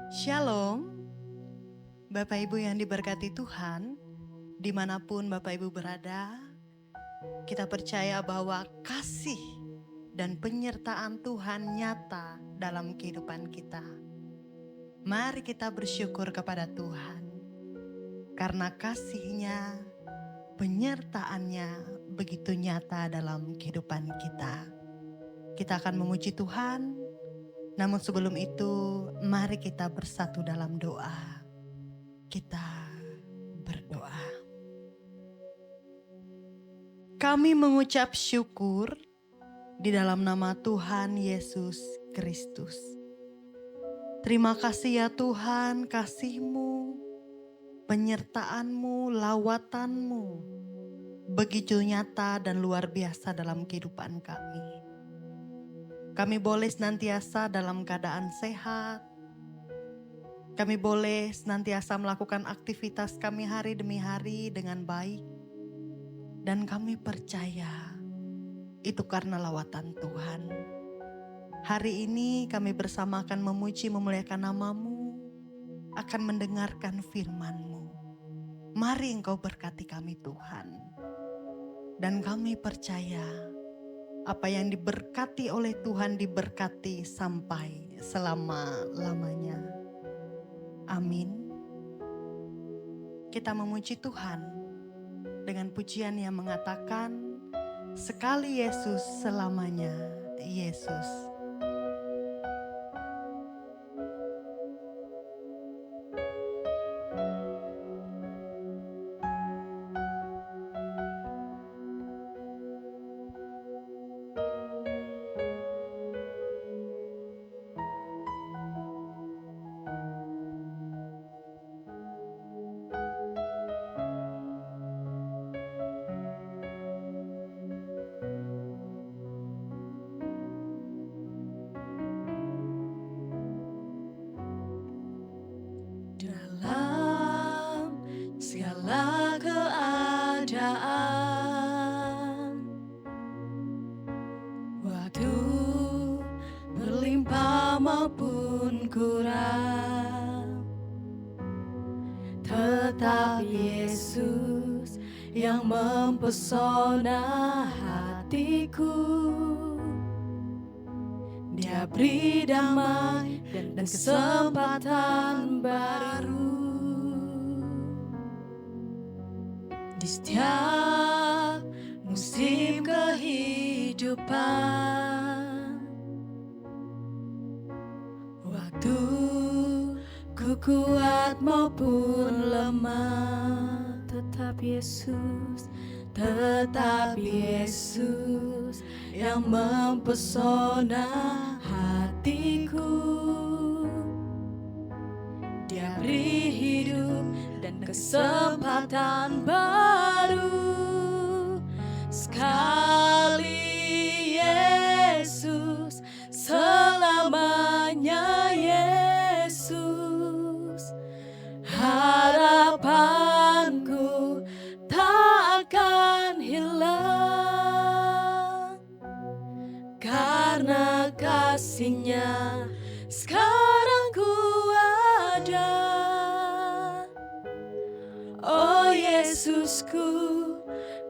Shalom, Bapak Ibu yang diberkati Tuhan, dimanapun Bapak Ibu berada, kita percaya bahwa kasih dan penyertaan Tuhan nyata dalam kehidupan kita. Mari kita bersyukur kepada Tuhan, karena kasih-Nya, penyertaannya begitu nyata dalam kehidupan kita. Kita akan memuji Tuhan, namun sebelum itu mari kita bersatu dalam doa. Kita berdoa. Kami mengucap syukur di dalam nama Tuhan Yesus Kristus. Terima kasih ya Tuhan, kasih-Mu, penyertaan-Mu, lawatan-Mu begitu nyata dan luar biasa dalam kehidupan kami. Kami boleh senantiasa dalam keadaan sehat. Kami boleh senantiasa melakukan aktivitas kami hari demi hari dengan baik. Dan kami percaya itu karena lawatan Tuhan. Hari ini kami bersama akan memuji memuliakan nama-Mu, akan mendengarkan firman-Mu. Mari Engkau berkati kami Tuhan. Dan kami percaya apa yang diberkati oleh Tuhan diberkati sampai selama-lamanya. Amin. Kita memuji Tuhan dengan pujian yang mengatakan, sekali Yesus selamanya Yesus. Dalam segala keadaan, waktu berlimpah maupun kurang, tetap Yesus yang mempesona hatiku. Dia beri damai dan kesempatan baru di setiap musim kehidupan. Waktu ku kuat maupun lemah, tetap Yesus yang mempesona hatiku. Dia beri hidup dan kesempatan baru. Sekali Yesus, selamanya Yesus. Harapanku tak akan hilang, karena kasih-Nya sekarang ku ada. Oh Yesusku,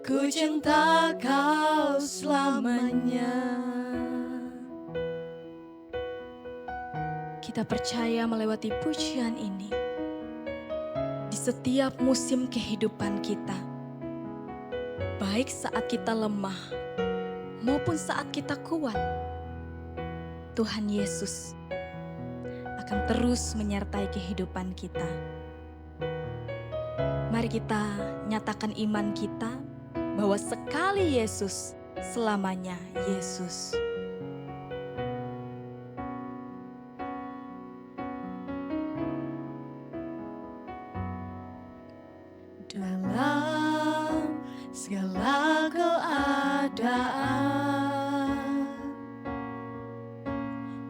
ku cinta Kau selamanya. Kita percaya melewati pujian ini, di setiap musim kehidupan kita, baik saat kita lemah maupun saat kita kuat, Tuhan Yesus akan terus menyertai kehidupan kita. Mari kita nyatakan iman kita bahwa sekali Yesus, selamanya Yesus. Dalam segala keadaan,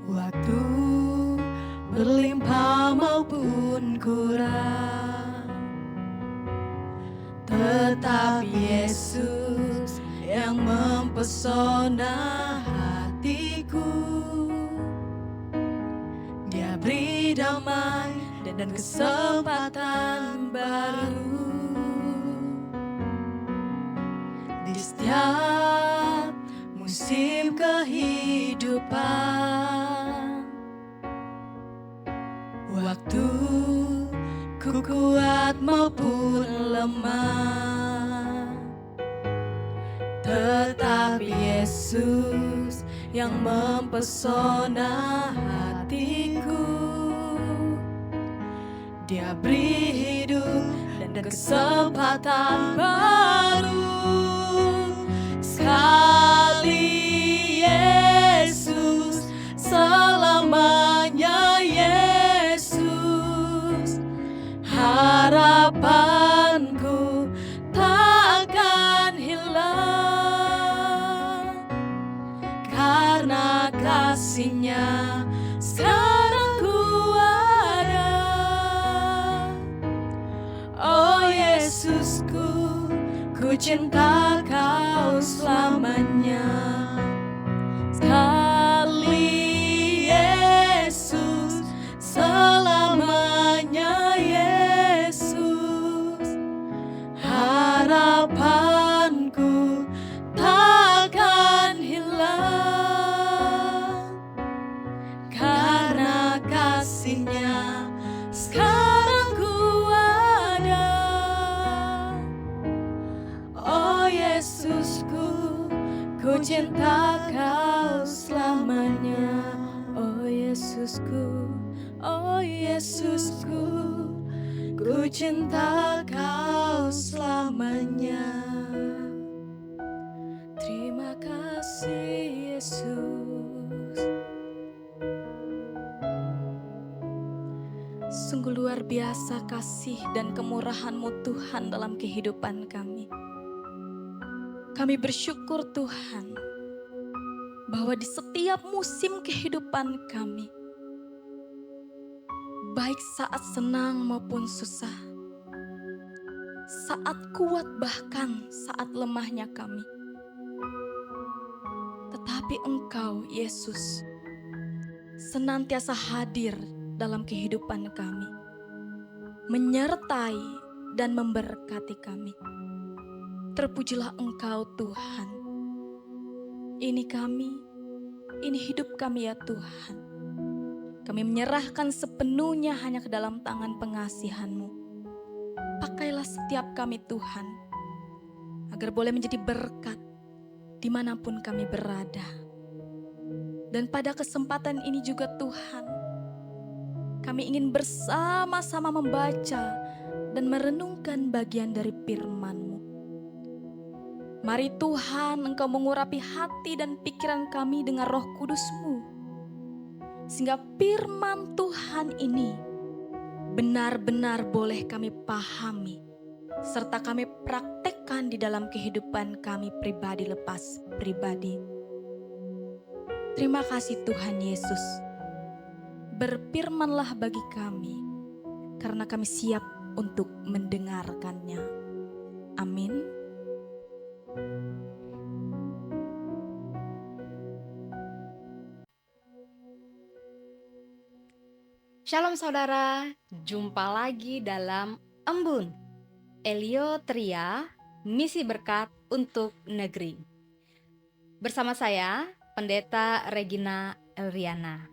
waktu berlimpah maupun kurang, tetap Yesus yang mempesona hatiku. Dia beri damai dan kesempatan baru. Di setiap musim kehidupan, waktu ku kuat maupun lemah, tetapi Yesus yang mempesona hatiku. Dia beri hidup dan kesempatan baru. Sekali Yesus, selamanya Yesus. Harapanku takkan hilang, karena kasih-Nya sekarang ku ada. Oh Yesusku, ku cinta Kau selamanya. Sekali Yesus, selamanya Yesus. Harapanku takkan hilang, karena kasih-Nya sekarang ku ada. Oh Yesusku, ku cinta Kau selamanya. Oh Yesusku, oh Yesusku, ku cinta Kau selamanya. Terima kasih Yesus. Sungguh luar biasa kasih dan kemurahan-Mu Tuhan dalam kehidupan kami. Kami bersyukur Tuhan bahwa di setiap musim kehidupan kami, baik saat senang maupun susah, saat kuat bahkan saat lemahnya kami, tetapi Engkau Yesus senantiasa hadir dalam kehidupan kami, menyertai dan memberkati kami. Terpujilah Engkau Tuhan. Ini kami, ini hidup kami ya Tuhan. Kami menyerahkan sepenuhnya hanya ke dalam tangan pengasihan-Mu. Pakailah setiap kami Tuhan, agar boleh menjadi berkat dimanapun kami berada. Dan pada kesempatan ini juga Tuhan, kami ingin bersama-sama membaca dan merenungkan bagian dari firman-Mu. Mari Tuhan, Engkau mengurapi hati dan pikiran kami dengan Roh Kudus-Mu, sehingga firman Tuhan ini benar-benar boleh kami pahami, serta kami praktekkan di dalam kehidupan kami pribadi lepas pribadi. Terima kasih Tuhan Yesus. Berfirmanlah bagi kami, karena kami siap untuk mendengarkannya. Amin. Shalom saudara, jumpa lagi dalam Embun Elio Tria, Misi Berkat untuk Negeri. Bersama saya, Pendeta Regina Elriana.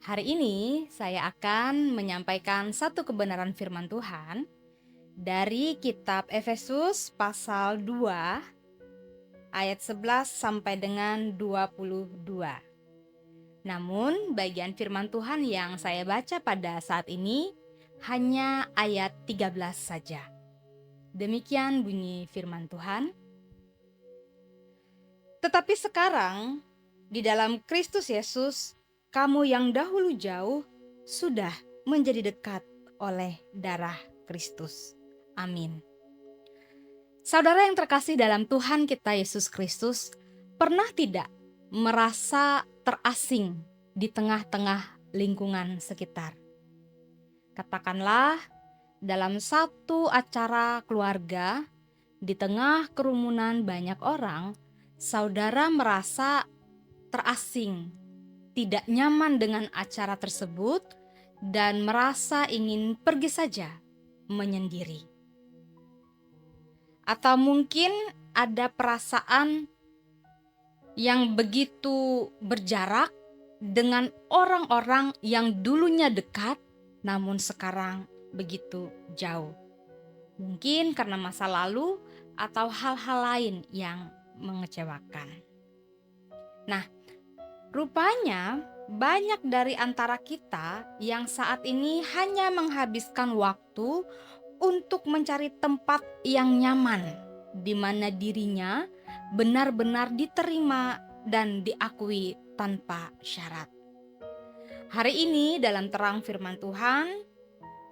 Hari ini saya akan menyampaikan satu kebenaran firman Tuhan dari kitab Efesus pasal 2 ayat 11 sampai dengan 22. Namun bagian firman Tuhan yang saya baca pada saat ini hanya ayat 13 saja. Demikian bunyi firman Tuhan. Tetapi sekarang di dalam Kristus Yesus, kamu yang dahulu jauh sudah menjadi dekat oleh darah Kristus. Amin. Saudara yang terkasih dalam Tuhan kita Yesus Kristus, pernah tidak merasa terasing di tengah-tengah lingkungan sekitar? Katakanlah dalam satu acara keluarga, di tengah kerumunan banyak orang, saudara merasa terasing, tidak nyaman dengan acara tersebut, dan merasa ingin pergi saja menyendiri. Atau mungkin ada perasaan yang begitu berjarak dengan orang-orang yang dulunya dekat namun sekarang begitu jauh. Mungkin karena masa lalu atau hal-hal lain yang mengecewakan. Nah, rupanya banyak dari antara kita yang saat ini hanya menghabiskan waktu untuk mencari tempat yang nyaman, di mana dirinya benar-benar diterima dan diakui tanpa syarat. Hari ini dalam terang firman Tuhan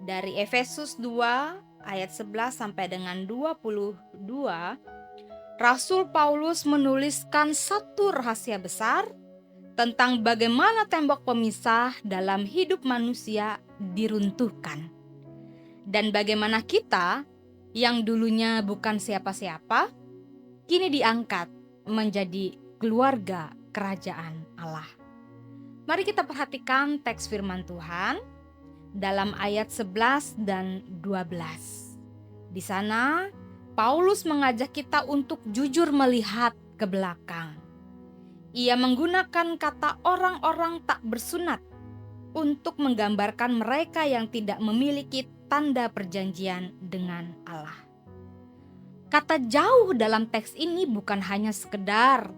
dari Efesus 2 ayat 11 sampai dengan 22, Rasul Paulus menuliskan satu rahasia besar tentang bagaimana tembok pemisah dalam hidup manusia diruntuhkan. Dan bagaimana kita yang dulunya bukan siapa-siapa, kini diangkat menjadi keluarga kerajaan Allah. Mari kita perhatikan teks firman Tuhan dalam ayat 11 dan 12. Di sana Paulus mengajak kita untuk jujur melihat ke belakang. Ia menggunakan kata orang-orang tak bersunat untuk menggambarkan mereka yang tidak memiliki tanda perjanjian dengan Allah. Kata jauh dalam teks ini bukan hanya sekedar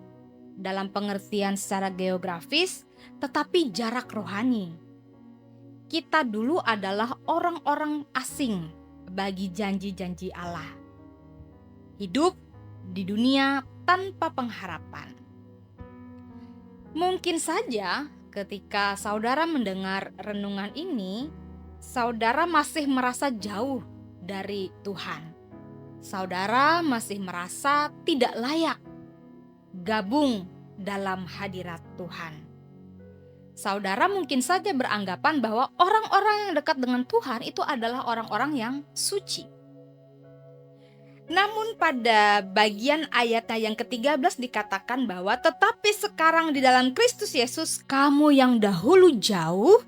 dalam pengertian secara geografis, tetapi jarak rohani. Kita dulu adalah orang-orang asing bagi janji-janji Allah. Hidup di dunia tanpa pengharapan. Mungkin saja ketika saudara mendengar renungan ini, saudara masih merasa jauh dari Tuhan. Saudara masih merasa tidak layak gabung dalam hadirat Tuhan. Saudara mungkin saja beranggapan bahwa orang-orang yang dekat dengan Tuhan itu adalah orang-orang yang suci. Namun pada bagian ayatnya yang ke-13 dikatakan bahwa tetapi sekarang di dalam Kristus Yesus kamu yang dahulu jauh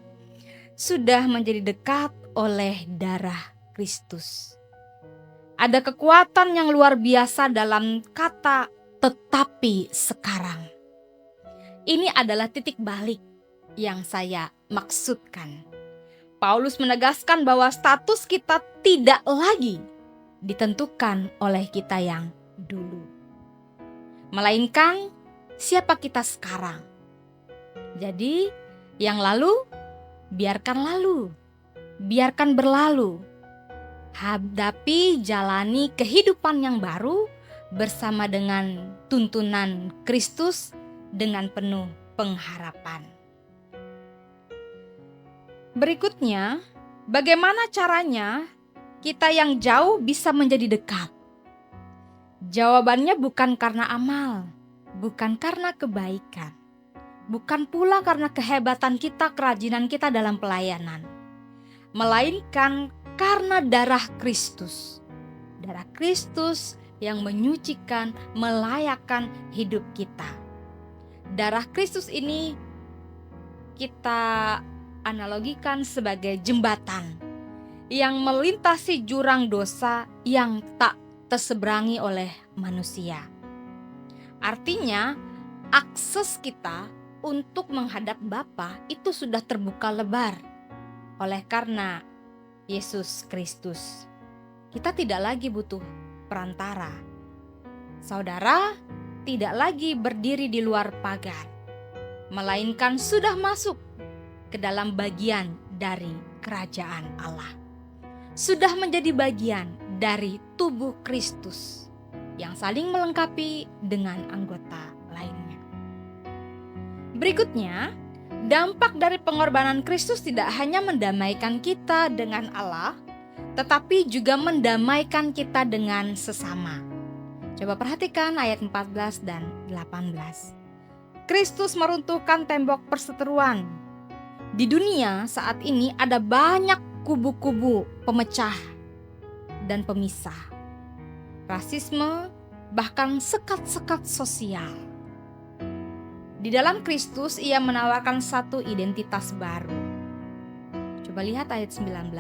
sudah menjadi dekat oleh darah Kristus. Ada kekuatan yang luar biasa dalam kata tetapi sekarang. Ini adalah titik balik yang saya maksudkan. Paulus menegaskan bahwa status kita tidak lagi ditentukan oleh kita yang dulu, melainkan siapa kita sekarang. Jadi yang lalu biarkan lalu, biarkan berlalu. Hadapi, jalani kehidupan yang baru bersama dengan tuntunan Kristus dengan penuh pengharapan. Berikutnya, bagaimana caranya kita yang jauh bisa menjadi dekat? Jawabannya bukan karena amal, bukan karena kebaikan, bukan pula karena kehebatan kita, kerajinan kita dalam pelayanan, melainkan karena darah Kristus. Darah Kristus yang menyucikan, melayakkan hidup kita. Darah Kristus ini kita analogikan sebagai jembatan yang melintasi jurang dosa yang tak terseberangi oleh manusia. Artinya, akses kita untuk menghadap Bapa itu sudah terbuka lebar oleh karena Yesus Kristus. Kita tidak lagi butuh perantara. Saudara tidak lagi berdiri di luar pagar, melainkan sudah masuk ke dalam bagian dari kerajaan Allah. Sudah menjadi bagian dari tubuh Kristus yang saling melengkapi dengan anggota lainnya. Berikutnya, dampak dari pengorbanan Kristus tidak hanya mendamaikan kita dengan Allah, tetapi juga mendamaikan kita dengan sesama. Coba perhatikan ayat 14 dan 18. Kristus meruntuhkan tembok perseteruan. Di dunia saat ini ada banyak kubu-kubu pemecah dan pemisah, rasisme, bahkan sekat-sekat sosial. Di dalam Kristus ia menawarkan satu identitas baru. Coba lihat ayat 19.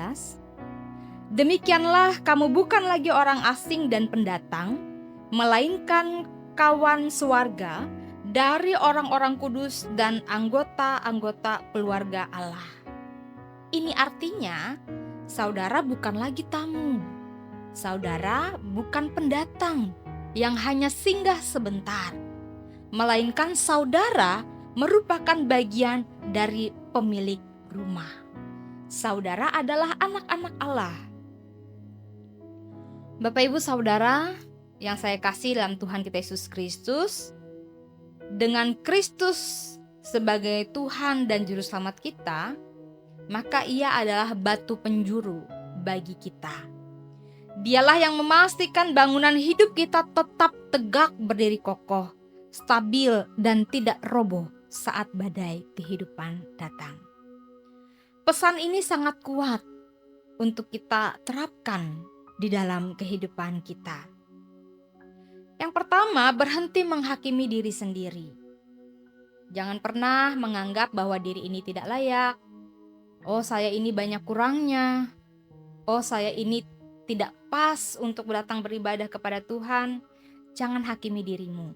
Demikianlah kamu bukan lagi orang asing dan pendatang, melainkan kawan sewarga dari orang-orang kudus dan anggota-anggota keluarga Allah. Ini artinya, saudara bukan lagi tamu. Saudara bukan pendatang yang hanya singgah sebentar, melainkan saudara merupakan bagian dari pemilik rumah. Saudara adalah anak-anak Allah. Bapak Ibu Saudara yang saya kasih dalam Tuhan kita Yesus Kristus, dengan Kristus sebagai Tuhan dan Juru Selamat kita, maka Ia adalah batu penjuru bagi kita. Dialah yang memastikan bangunan hidup kita tetap tegak berdiri kokoh, stabil dan tidak roboh saat badai kehidupan datang. Pesan ini sangat kuat untuk kita terapkan di dalam kehidupan kita. Yang pertama, berhenti menghakimi diri sendiri. Jangan pernah menganggap bahwa diri ini tidak layak. Oh, saya ini banyak kurangnya. Oh, saya ini tidak pas untuk datang beribadah kepada Tuhan. Jangan hakimi dirimu.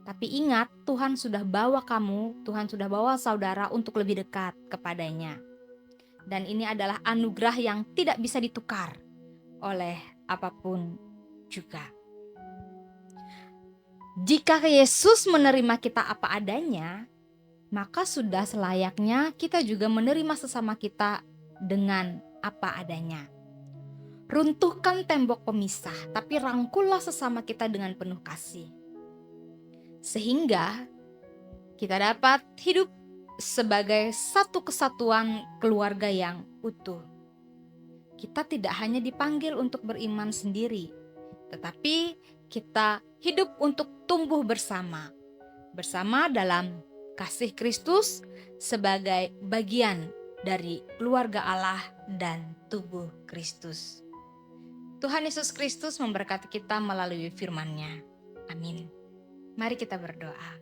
Tapi ingat, Tuhan sudah bawa kamu, Tuhan sudah bawa saudara untuk lebih dekat kepadanya. Dan ini adalah anugerah yang tidak bisa ditukar oleh apapun juga. Jika Yesus menerima kita apa adanya, maka sudah selayaknya kita juga menerima sesama kita dengan apa adanya. Runtuhkan tembok pemisah, tapi rangkullah sesama kita dengan penuh kasih. Sehingga kita dapat hidup sebagai satu kesatuan keluarga yang utuh. Kita tidak hanya dipanggil untuk beriman sendiri, tetapi kita hidup untuk tumbuh bersama dalam kasih Kristus sebagai bagian dari keluarga Allah dan tubuh Kristus. Tuhan Yesus Kristus memberkati kita melalui firman-Nya. Amin. Mari kita berdoa.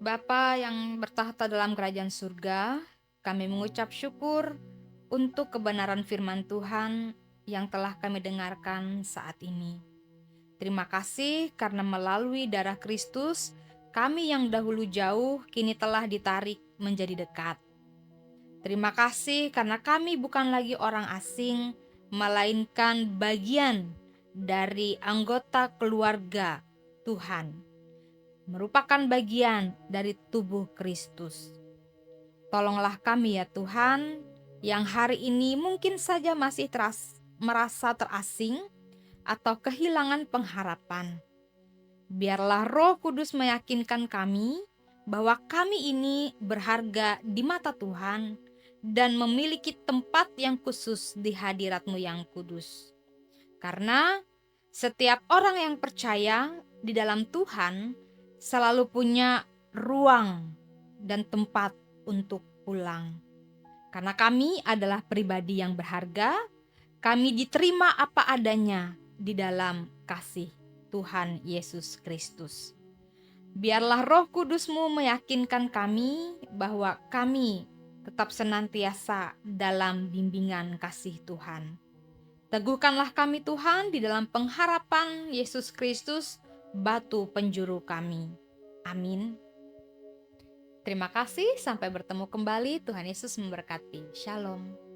Bapa yang bertahta dalam kerajaan surga, kami mengucap syukur untuk kebenaran firman Tuhan yang telah kami dengarkan saat ini. Terima kasih karena melalui darah Kristus, kami yang dahulu jauh kini telah ditarik menjadi dekat. Terima kasih karena kami bukan lagi orang asing, melainkan bagian dari anggota keluarga Tuhan, merupakan bagian dari tubuh Kristus. Tolonglah kami ya Tuhan, yang hari ini mungkin saja masih merasa terasing atau kehilangan pengharapan. Biarlah Roh Kudus meyakinkan kami bahwa kami ini berharga di mata Tuhan dan memiliki tempat yang khusus di hadirat-Mu yang kudus. Karena setiap orang yang percaya di dalam Tuhan selalu punya ruang dan tempat untuk pulang. Karena kami adalah pribadi yang berharga, kami diterima apa adanya di dalam kasih Tuhan Yesus Kristus. Biarlah Roh Kudus-Mu meyakinkan kami bahwa kami tetap senantiasa dalam bimbingan kasih Tuhan. Teguhkanlah kami Tuhan di dalam pengharapan Yesus Kristus, batu penjuru kami. Amin. Terima kasih, sampai bertemu kembali. Tuhan Yesus memberkati. Shalom.